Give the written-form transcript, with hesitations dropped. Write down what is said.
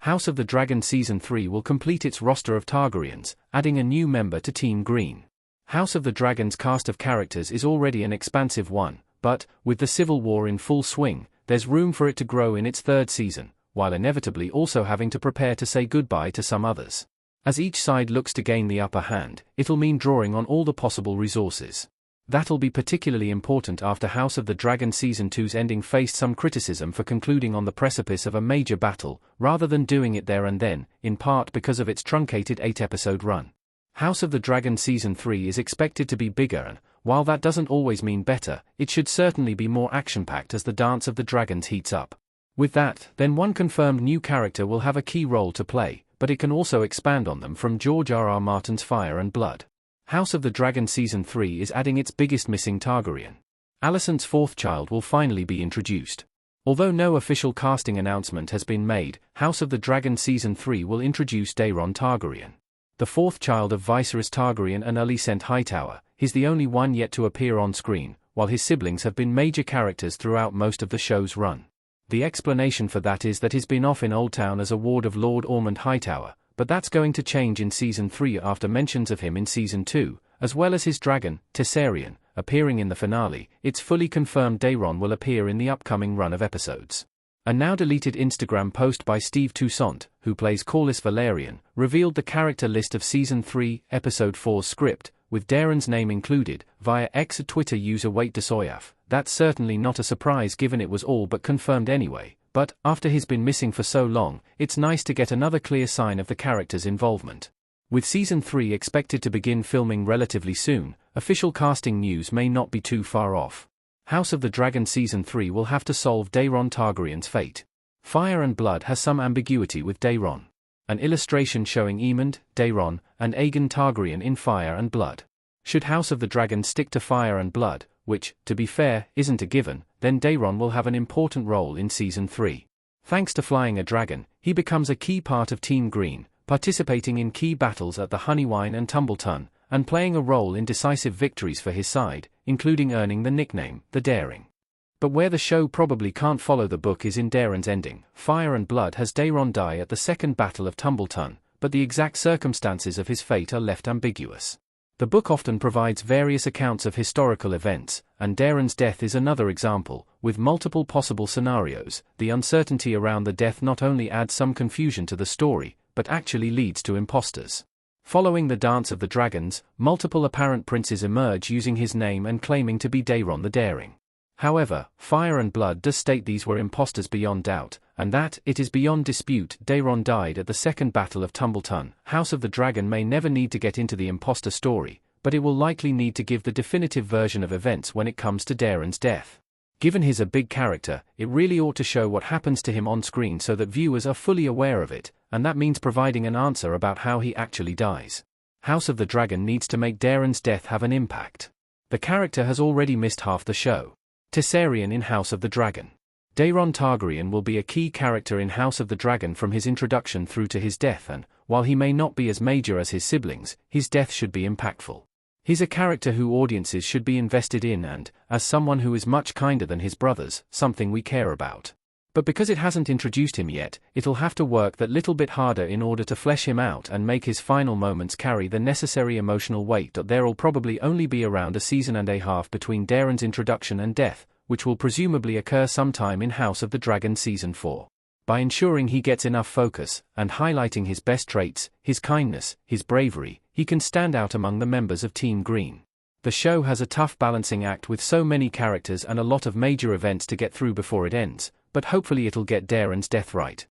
House of the Dragon Season 3 will complete its roster of Targaryens, adding a new member to Team Green. House of the Dragon's cast of characters is already an expansive one, but, with the Civil War in full swing, there's room for it to grow in its third season, while inevitably also having to prepare to say goodbye to some others. As each side looks to gain the upper hand, it'll mean drawing on all the possible resources. That'll be particularly important after House of the Dragon Season 2's ending faced some criticism for concluding on the precipice of a major battle, rather than doing it there and then, in part because of its truncated 8-episode run. House of the Dragon Season 3 is expected to be bigger and, while that doesn't always mean better, it should certainly be more action-packed as the Dance of the Dragons heats up. With that, then one confirmed new character will have a key role to play, but it can also expand on them from George R.R. Martin's Fire and Blood. House of the Dragon Season 3 is adding its biggest missing Targaryen. Alicent's fourth child will finally be introduced. Although no official casting announcement has been made, House of the Dragon Season 3 will introduce Daeron Targaryen. The fourth child of Viserys Targaryen and Alicent Hightower, he's the only one yet to appear on screen, while his siblings have been major characters throughout most of the show's run. The explanation for that is that he's been off in Old Town as a ward of Lord Ormond Hightower, but that's going to change in Season 3 after mentions of him in Season 2, as well as his dragon, Targaryen, appearing in the finale. It's fully confirmed Daeron will appear in the upcoming run of episodes. A now-deleted Instagram post by Steve Toussaint, who plays Corlys Velaryon, revealed the character list of Season 3, Episode 4's script, with Daeron's name included, via Twitter user WaitDesoyaf. That's certainly not a surprise given it was all but confirmed anyway. But, after he's been missing for so long, it's nice to get another clear sign of the character's involvement. With Season 3 expected to begin filming relatively soon, official casting news may not be too far off. House of the Dragon Season 3 will have to solve Daeron Targaryen's fate. Fire and Blood has some ambiguity with Daeron. An illustration showing Aemond, Daeron, and Aegon Targaryen in Fire and Blood. Should House of the Dragon stick to Fire and Blood, which, to be fair, isn't a given, then Daeron will have an important role in Season 3. Thanks to flying a dragon, he becomes a key part of Team Green, participating in key battles at the Honeywine and Tumbleton, and playing a role in decisive victories for his side, including earning the nickname, the Daring. But where the show probably can't follow the book is in Daeron's ending. Fire and Blood has Daeron die at the Second Battle of Tumbleton, but the exact circumstances of his fate are left ambiguous. The book often provides various accounts of historical events, and Daeron's death is another example, with multiple possible scenarios. The uncertainty around the death not only adds some confusion to the story, but actually leads to imposters. Following the Dance of the Dragons, multiple apparent princes emerge using his name and claiming to be Daeron the Daring. However, Fire and Blood does state these were imposters beyond doubt, and that, it is beyond dispute, Daeron died at the Second Battle of Tumbleton. House of the Dragon may never need to get into the imposter story, but it will likely need to give the definitive version of events when it comes to Daeron's death. Given he's a big character, it really ought to show what happens to him on screen so that viewers are fully aware of it, and that means providing an answer about how he actually dies. House of the Dragon needs to make Daeron's death have an impact. The character has already missed half the show. Targaryen in House of the Dragon. Daeron Targaryen will be a key character in House of the Dragon from his introduction through to his death, and, while he may not be as major as his siblings, his death should be impactful. He's a character who audiences should be invested in and, as someone who is much kinder than his brothers, something we care about. But because it hasn't introduced him yet, it'll have to work that little bit harder in order to flesh him out and make his final moments carry the necessary emotional weight. There'll probably only be around a season and a half between Daeron's introduction and death, which will presumably occur sometime in House of the Dragon Season 4. By ensuring he gets enough focus, and highlighting his best traits, his kindness, his bravery, he can stand out among the members of Team Green. The show has a tough balancing act with so many characters and a lot of major events to get through before it ends, but hopefully it'll get Daeron's death right.